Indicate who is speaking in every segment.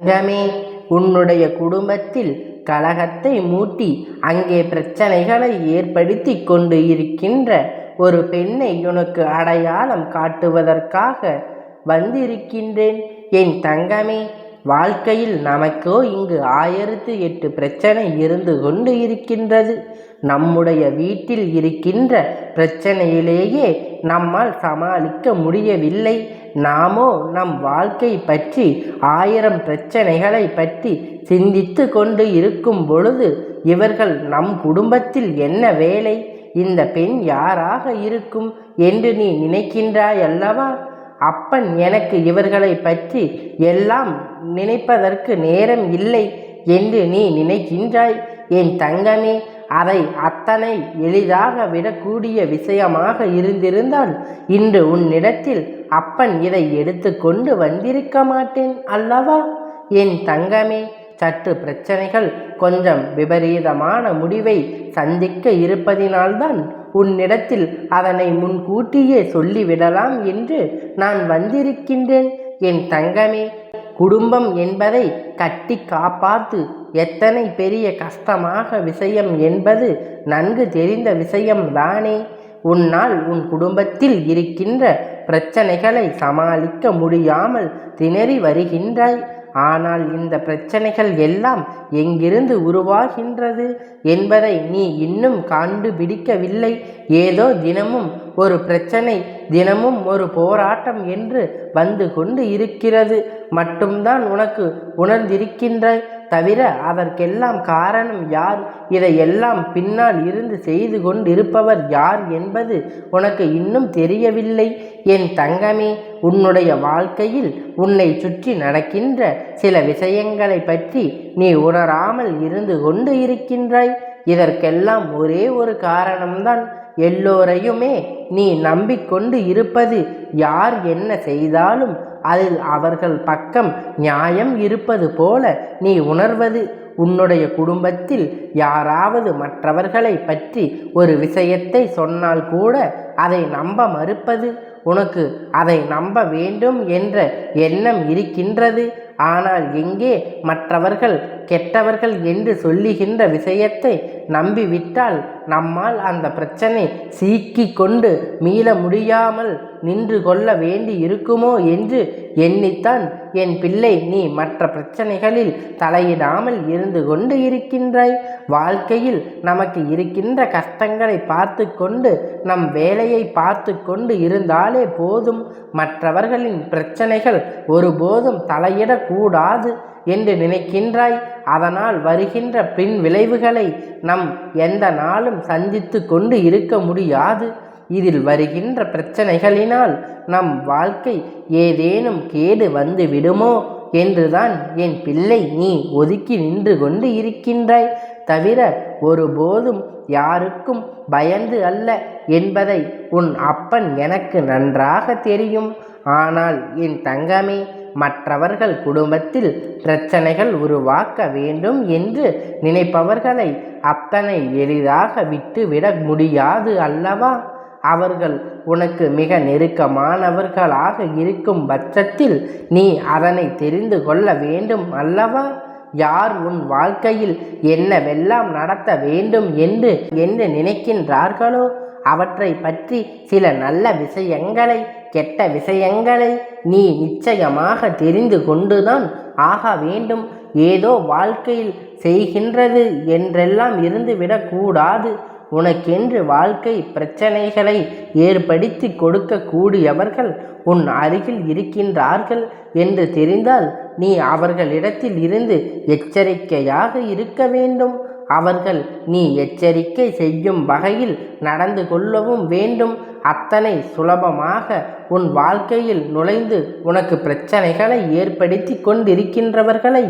Speaker 1: தங்கமே, உன்னுடைய குடும்பத்தில் கலகத்தை மூட்டி அங்கே பிரச்சனைகளை ஏற்படுத்தி கொண்டு இருக்கின்ற ஒரு பெண்ணை உனக்கு அடையாளம் காட்டுவதற்காக வந்திருக்கின்றேன். என் தங்கமே, வாழ்க்கையில் நமக்கோ இங்கு 1008 பிரச்சனை இருந்து கொண்டு இருக்கின்றது. நம்முடைய வீட்டில் இருக்கின்ற பிரச்சனையிலேயே நம்மால் சமாளிக்க முடியவில்லை. நாமோ நம் வாழ்க்கை பற்றி 1000 பிரச்சனைகளை பற்றி சிந்தித்து கொண்டு இருக்கும் பொழுது இவர்கள் நம் குடும்பத்தில் என்ன வேலை, இந்த பெண் யாராக இருக்கும் என்று நீ நினைக்கின்றாய் அல்லவா? அப்பன் எனக்கு இவர்களை பற்றி எல்லாம் நினைப்பதற்கு நேரம் இல்லை என்று நீ நினைக்கின்றாய். என் தங்கமே, அதை அத்தனை எளிதாக விடக்கூடிய விஷயமாக இருந்திருந்தால் இன்று உன்னிடத்தில் அப்பன் இதை எடுத்து கொண்டு வந்திருக்க மாட்டேன் அல்லவா? என் தங்கமே, சற்று பிரச்சனைகள் கொஞ்சம் விபரீதமான முடிவை சந்திக்க இருப்பதினால்தான் உன்னிடத்தில் அதனை முன்கூட்டியே சொல்லிவிடலாம் என்று நான் வந்திருக்கின்றேன். என் தங்கமே, குடும்பம் என்பதை கட்டி காப்பாற்று எத்தனை பெரிய கஷ்டமாக விஷயம் என்பது நன்கு தெரிந்த விஷயம்தானே. உன்னால் உன் குடும்பத்தில் இருக்கின்ற பிரச்சனைகளை சமாளிக்க முடியாமல் திணறி வருகின்றாய். ஆனால் இந்த பிரச்சனைகள் எல்லாம் எங்கிருந்து உருவாகின்றது என்பதை நீ இன்னும் கண்டுபிடிக்கவில்லை. ஏதோ தினமும் ஒரு பிரச்சனை, தினமும் ஒரு போராட்டம் என்று வந்து கொண்டு இருக்கிறது மட்டும்தான் உனக்கு உணர்ந்திருக்கின்றாய். தவிர அதற்கெல்லாம் காரணம் யார், இதையெல்லாம் பின்னால் இருந்து செய்து கொண்டிருப்பவர் யார் என்பது உனக்கு இன்னும் தெரியவில்லை. என் தங்கமே, உன்னுடைய வாழ்க்கையில் உன்னை சுற்றி நடக்கின்ற சில விஷயங்களை பற்றி நீ உணராமல் இருந்து கொண்டு இருக்கின்றாய். இதற்கெல்லாம் ஒரே ஒரு காரணம்தான். எல்லோரையுமே நீ நம்பிக்கொண்டு இருப்பது. யார் என்ன செய்தாலும் அதில் அவர்கள் பக்கம் நியாயம் இருப்பது போல நீ உணர்வது. உன்னுடைய குடும்பத்தில் யாராவது மற்றவர்களை பற்றி ஒரு விஷயத்தை சொன்னால் கூட அதை நம்ப மறுப்பது. உனக்கு அதை நம்ப வேண்டும் என்ற எண்ணம் இருக்கின்றது. ஆனால் எங்கே மற்றவர்கள் கெட்டவர்கள் என்று சொல்லுகின்ற விஷயத்தை நம்பிவிட்டால் நம்மால் அந்த பிரச்சனை சீக்கி கொண்டு மீள முடியாமல் நின்று கொள்ள வேண்டி இருக்குமோ என்று எண்ணித்தான் என் பிள்ளை நீ மற்ற பிரச்சனைகளில் தலையிடாமல் இருந்து கொண்டு இருக்கின்றாய். வாழ்க்கையில் நமக்கு இருக்கின்ற கஷ்டங்களை பார்த்து கொண்டு நம் வேலையை பார்த்து கொண்டு இருந்தாலே போதும். மற்றவர்களின் பிரச்சனைகள் ஒருபோதும் தலையிடக்கூடாது என்று நினைக்கின்றாய். அதனால் வருகின்ற பின் விளைவுகளை நம் எந்த நாளும் சந்தித்து கொண்டு இருக்க முடியாது. இதில் வருகின்ற பிரச்சனைகளினால் நம் வாழ்க்கை ஏதேனும் கேடு வந்து விடுமோ என்றுதான் என் பிள்ளை நீ ஒதுக்கி நின்று கொண்டு இருக்கின்றாய். தவிர ஒருபோதும் யாருக்கும் பயந்து அல்ல என்பதை உன் அப்பன் எனக்கு நன்றாக தெரியும். ஆனால் என் தங்கமே, மற்றவர்கள் குடும்பத்தில் பிரச்சனைகள் உருவாக்க வேண்டும் என்று நினைப்பவர்களை அத்தனை எளிதாக விட்டுவிட முடியாது அல்லவா? அவர்கள் உனக்கு மிக நெருக்கமானவர்களாக இருக்கும் பட்சத்தில் நீ அதனை தெரிந்து கொள்ள வேண்டும் அல்லவா? யார் உன் வாழ்க்கையில் என்னவெல்லாம் நடத்த வேண்டும் என்று நினைக்கின்றார்களோ அவற்றை பற்றி சில நல்ல விஷயங்களை, கெட்ட விஷயங்களை நீ நிச்சயமாக தெரிந்து கொண்டுதான் ஆக வேண்டும். ஏதோ வாழ்க்கையில் செய்கின்றது என்றெல்லாம் இருந்துவிடக்கூடாது. உனக்கென்று வாழ்க்கை பிரச்சனைகளை ஏற்படுத்தி கொடுக்கக்கூடியவர்கள் உன் அருகில் இருக்கின்றார்கள் என்று தெரிந்தால் நீ அவர்களிடத்தில் இருந்து எச்சரிக்கையாக இருக்க வேண்டும். அவர்கள் நீ எச்சரிக்கை செய்யும் வகையில் நடந்து கொள்ளவும் வேண்டும். அத்தனை சுலபமாக உன் வாழ்க்கையில் நுழைந்து உனக்கு பிரச்சனைகளை ஏற்படுத்தி கொண்டிருக்கின்றவர்களை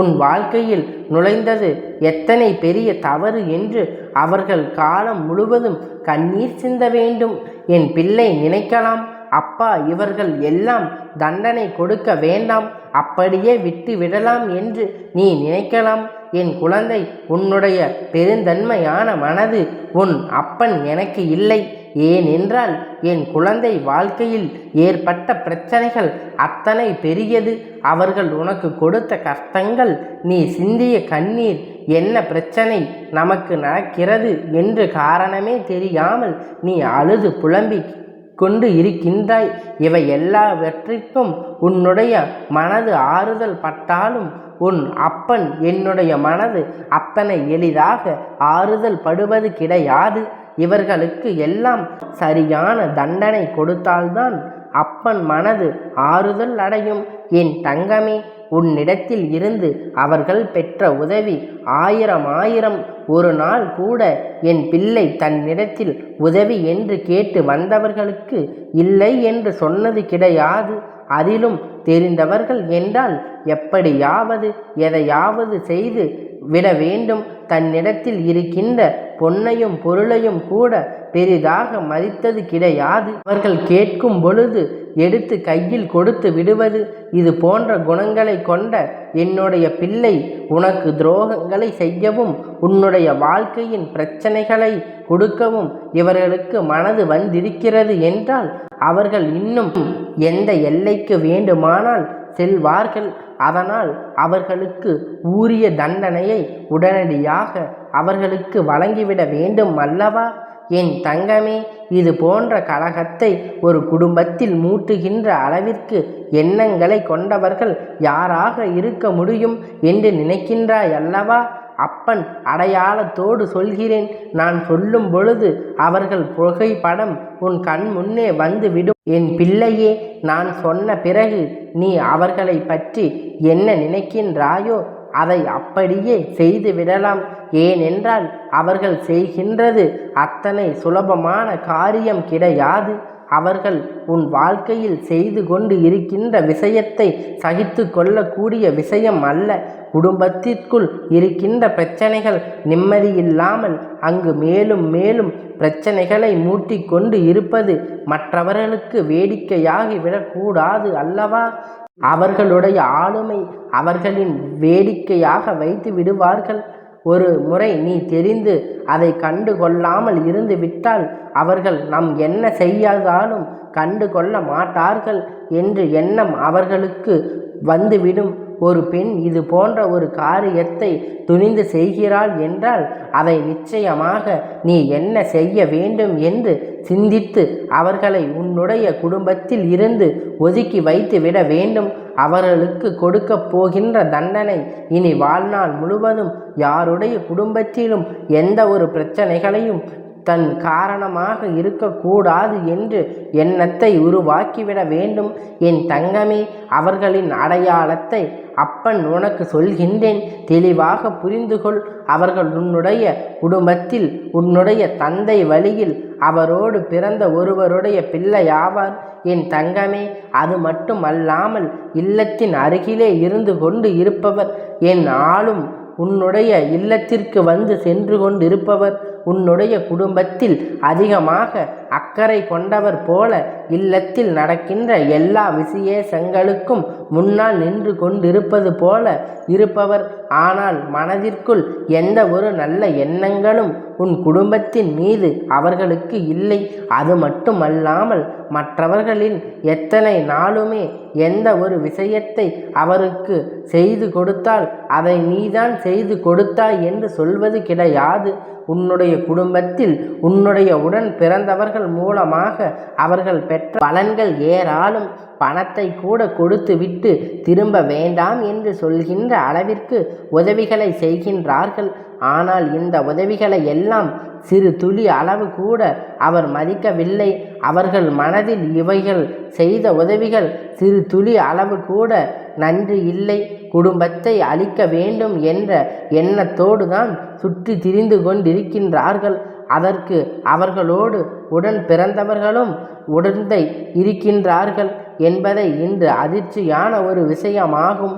Speaker 1: உன் வாழ்க்கையில் நுழைந்தது எத்தனை பெரிய தவறு என்று அவர்கள் காலம் முழுவதும் கண்ணீர் சிந்த வேண்டும். என் பிள்ளை நினைக்கலாம், அப்பா இவர்கள் எல்லாம் தண்டனை கொடுக்க வேண்டாம், அப்படியே விட்டு விடலாம் என்று நீ நினைக்கலாம். என் குழந்தை, உன்னுடைய பெருந்தன்மையான மனது உன் அப்பன் எனக்கு இல்லை. ஏனென்றால் என் குழந்தை வாழ்க்கையில் ஏற்பட்ட பிரச்சனைகள் அத்தனை பெரியது. அவர்கள் உனக்கு கொடுத்த கஷ்டங்கள், நீ சிந்திய கண்ணீர், என்ன பிரச்சனை நமக்கு நடக்கிறது என்று காரணமே தெரியாமல் நீ அழுது புலம்பி கொண்டு இருக்கின்றாய். இவை எல்லாவற்றிற்கும் உன்னுடைய மனது ஆறுதல் பட்டாலும் உன் அப்பன் என்னுடைய மனது அத்தனை எளிதாக ஆறுதல் படுவது கிடையாது. இவர்களுக்கு எல்லாம் சரியான தண்டனை கொடுத்தால்தான் அப்பன் மனது ஆறுதல் அடையும். என் தங்கமே, உன்னிடத்தில் இருந்து அவர்கள் பெற்ற உதவி ஆயிரம். ஒரு நாள் கூட என் பிள்ளை தன்னிடத்தில் உதவி என்று கேட்டு வந்தவர்களுக்கு இல்லை என்று சொன்னது கிடையாது. அதிலும் தெரிந்தவர்கள் என்றால் எப்படியாவது எதையாவது செய்து விட வேண்டும். தன்னிடத்தில் இருக்கின்ற பொன்னையும் பொருளையும் கூட பெரிதாக மதித்தது கிடையாது. அவர்கள் கேட்கும் பொழுது எடுத்து கையில் கொடுத்து விடுவது. இது போன்ற குணங்களை கொண்ட என்னுடைய பிள்ளை உனக்கு துரோகங்களை செய்யவும் உன்னுடைய வாழ்க்கையின் பிரச்சனைகளை கொடுக்கவும் இவர்களுக்கு மனது வந்திருக்கிறது என்றால் அவர்கள் இன்னும் எந்த எல்லைக்கு வேண்டுமானால் செல்வார்கள். அதனால் அவர்களுக்கு உரிய தண்டனையை உடனடியாக அவர்களுக்கு வழங்கிவிட வேண்டும் அல்லவா? என் தங்கமே, இது போன்ற கலகத்தை ஒரு குடும்பத்தில் மூட்டுகின்ற அளவிற்கு எண்ணங்களை கொண்டவர்கள் யாராக இருக்க முடியும் என்று நினைக்கின்றாய் அல்லவா? அப்பன் அடையாளத்தோடு சொல்கிறேன். நான் சொல்லும் பொழுது அவர்கள் புகைப்படம் உன் கண் முன்னே வந்து விடும். என் பிள்ளையே, நான் சொன்ன பிறகு நீ அவர்களை பற்றி என்ன நினைக்கின்றாயோ அதை அப்படியே செய்து விடலாம். ஏனென்றால் அவர்கள் செய்கின்றது அத்தனை சுலபமான காரியம் கிடையாது. அவர்கள் உன் வாழ்க்கையில் செய்து கொண்டு இருக்கின்ற விஷயத்தை சகித்து கொள்ளக்கூடிய விஷயம் அல்ல. குடும்பத்திற்குள் இருக்கின்ற பிரச்சனைகள் நிம்மதியில்லாமல் அங்கு மேலும் மேலும் பிரச்சனைகளை மூட்டி கொண்டு இருப்பது மற்றவர்களுக்கு வேடிக்கையாகி விடக்கூடாது அல்லவா? அவர்களுடைய ஆளுமை அவர்களின் வேடிக்கையாக வைத்து விடுவார்கள். ஒரு முறை நீ தெரிந்து அதை கண்டு கொள்ளாமல் இருந்து விட்டால் அவர்கள் நம் என்ன செய்யாதாலும் கண்டு கொள்ள மாட்டார்கள் என்று எண்ணம் அவர்களுக்கு வந்துவிடும். ஒரு பெண் இது போன்ற ஒரு காரியத்தை துணிந்து செய்கிறாள் என்றால் அதை நிச்சயமாக நீ என்ன செய்ய வேண்டும் என்று சிந்தித்து அவர்களை உன்னுடைய குடும்பத்தில் இருந்து ஒதுக்கி வைத்து விட வேண்டும். அவர்களுக்கு கொடுக்க போகின்ற தண்டனை இனி வாழ்நாள் முழுவதும் யாருடைய குடும்பத்திலும் எந்த ஒரு பிரச்சனைகளையும் தன் காரணமாக இருக்கக்கூடாது என்று எண்ணத்தை உருவாக்கிவிட வேண்டும். என் தங்கமே, அவர்களின் அடையாளத்தை அப்பன் உனக்கு சொல்கின்றேன், தெளிவாக புரிந்து கொள். அவர்கள் உன்னுடைய குடும்பத்தில் உன்னுடைய தந்தை வழியில் அவரோடு பிறந்த ஒருவருடைய பிள்ளையாவார். என் தங்கமே, அது மட்டும் அல்லாமல் இல்லத்தின் அருகிலே இருந்து கொண்டு இருப்பவர், என் ஆளும் உன்னுடைய இல்லத்திற்கு வந்து சென்று கொண்டிருப்பவர், உன்னுடைய குடும்பத்தில் அதிகமாக அக்கறை கொண்டவர் போல இல்லத்தில் நடக்கின்ற எல்லா விசேஷங்களுக்கும் முன்னால் நின்று கொண்டிருப்பது போல இருப்பவர். ஆனால் மனதிற்குள் எந்த ஒரு நல்ல எண்ணங்களும் உன் குடும்பத்தின் மீது அவர்களுக்கு இல்லை. அது மட்டுமல்லாமல் மற்றவர்களின் எத்தனை நாளுமே எந்த ஒரு விஷயத்தை அவருக்கு செய்து கொடுத்தால் அதை நீதான் செய்து கொடுத்தாய் என்று சொல்வது கிடையாது. உன்னுடைய குடும்பத்தில் உன்னுடைய உடன் பிறந்தவர்கள் மூலமாக அவர்கள் பெற்ற பலன்கள் ஏராளம். பணத்தை கூட கொடுத்து விட்டு திரும்ப வேண்டாம் என்று சொல்கின்ற அளவிற்கு உதவிகளை செய்கின்றார்கள். ஆனால் இந்த உதவிகளை எல்லாம் சிறு துளி அளவு கூட அவர் மதிக்கவில்லை. அவர்கள் மனதில் இவைகள் செய்த உதவிகள் சிறு துளி அளவு கூட நன்றி இல்லை. குடும்பத்தை அழிக்க வேண்டும் என்ற எண்ணத்தோடு தான் சுற்றி திரிந்து கொண்டிருக்கின்றார்கள். அதற்கு அவர்களோடு உடன் பிறந்தவர்களும் உடந்தை இருக்கின்றார்கள் என்பதை இன்று அதிர்ச்சியான ஒரு விஷயமாகும்.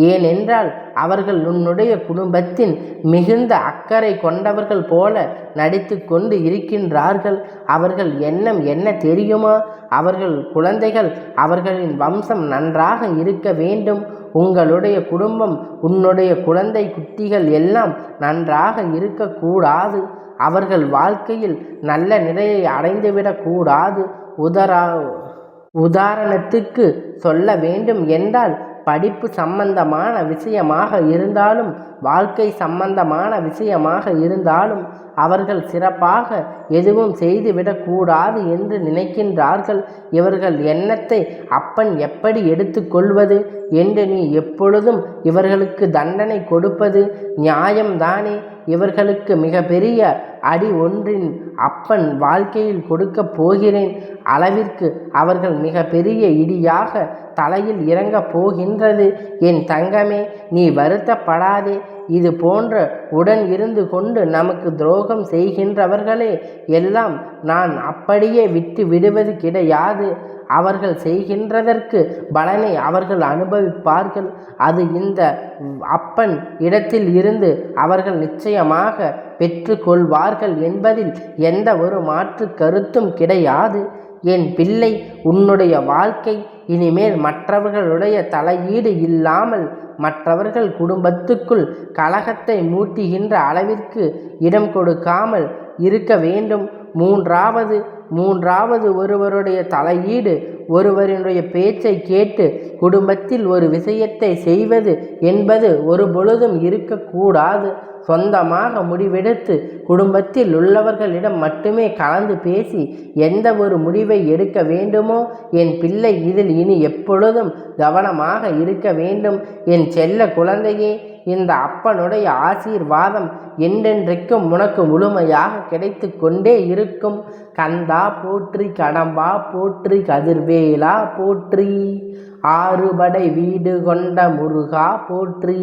Speaker 1: ஏனென்றால் அவர்கள் உன்னுடைய குடும்பத்தின் மிகுந்த அக்கறை கொண்டவர்கள் போல நடித்து கொண்டு இருக்கின்றார்கள். அவர்கள் எண்ணம் என்ன தெரியுமா? அவர்கள் குழந்தைகள் அவர்களின் வம்சம் நன்றாக இருக்க வேண்டும், உங்களுடைய குடும்பம், உன்னுடைய குழந்தை குட்டிகள் எல்லாம் நன்றாக இருக்கக்கூடாது. அவர்கள் வாழ்க்கையில் நல்ல நிலையை அடைந்துவிடக்கூடாது. உதாரணத்துக்கு சொல்ல வேண்டும் என்றால், படிப்பு சம்பந்தமான விஷயமாக இருந்தாலும், வாழ்க்கை சம்பந்தமான விஷயமாக இருந்தாலும் அவர்கள் சிறப்பாக எதுவும் செய்துவிடக்கூடாது என்று நினைக்கின்றார்கள். இவர்கள் எண்ணத்தை அப்பன் எப்படி எடுத்துக்கொள்வது என்று நீ எப்பொழுதும் இவர்களுக்கு தண்டனை கொடுப்பது நியாயம்தானே? இவர்களுக்கு மிகப்பெரிய அடி ஒன்றின் அப்பன் வாழ்க்கையில் கொடுக்கப் போகிறேன் அளவிற்கு அவர்கள் மிகப்பெரிய இடியாக தலையில் இறங்கப் போகின்றது. என் தங்கமே, நீ வருத்தப்படாதே. இது போன்ற உடன் இருந்து கொண்டு நமக்கு துரோகம் செய்கின்றவர்களே எல்லாம் நான் அப்படியே விட்டு விடுவது கிடையாது. அவர்கள் செய்கின்றதற்கு பலனை அவர்கள் அனுபவிப்பார்கள். அது இந்த அப்பன் இடத்தில் இருந்து அவர்கள் நிச்சயமாக பெற்று கொள்வார்கள் என்பதில் எந்த ஒரு மாற்று கருத்தும் கிடையாது. என் பிள்ளை, உன்னுடைய வாழ்க்கை இனிமேல் மற்றவர்களுடைய தலையீடு இல்லாமல், மற்றவர்கள் குடும்பத்துக்குள் கலகத்தை மூட்டுகின்ற அளவிற்கு இடம் கொடுக்காமல் இருக்க வேண்டும். மூன்றாவது ஒருவருடைய தலையீடு, ஒருவருடைய பேச்சை கேட்டு குடும்பத்தில் ஒரு விஷயத்தை செய்வது என்பது ஒரு பொழுதும் இருக்கக்கூடாது. சொந்தமாக முடிவெடுத்து குடும்பத்தில் உள்ளவர்களிடம் மட்டுமே கலந்து பேசி எந்த ஒரு முடிவை எடுக்க வேண்டுமோ என் பிள்ளை, இதில் இனி எப்பொழுதும் கவனமாக இருக்க வேண்டும். என் செல்ல குழந்தையே, இந்த அப்பனுடைய ஆசீர்வாதம் என்றென்றைக்கும் உனக்கு முழுமையாக கிடைத்து கொண்டே இருக்கும். கந்தா போற்றி, கடம்பா போற்றி, கதிர்வேலா போற்றி, ஆறுபடை வீடு கொண்ட முருகா போற்றி.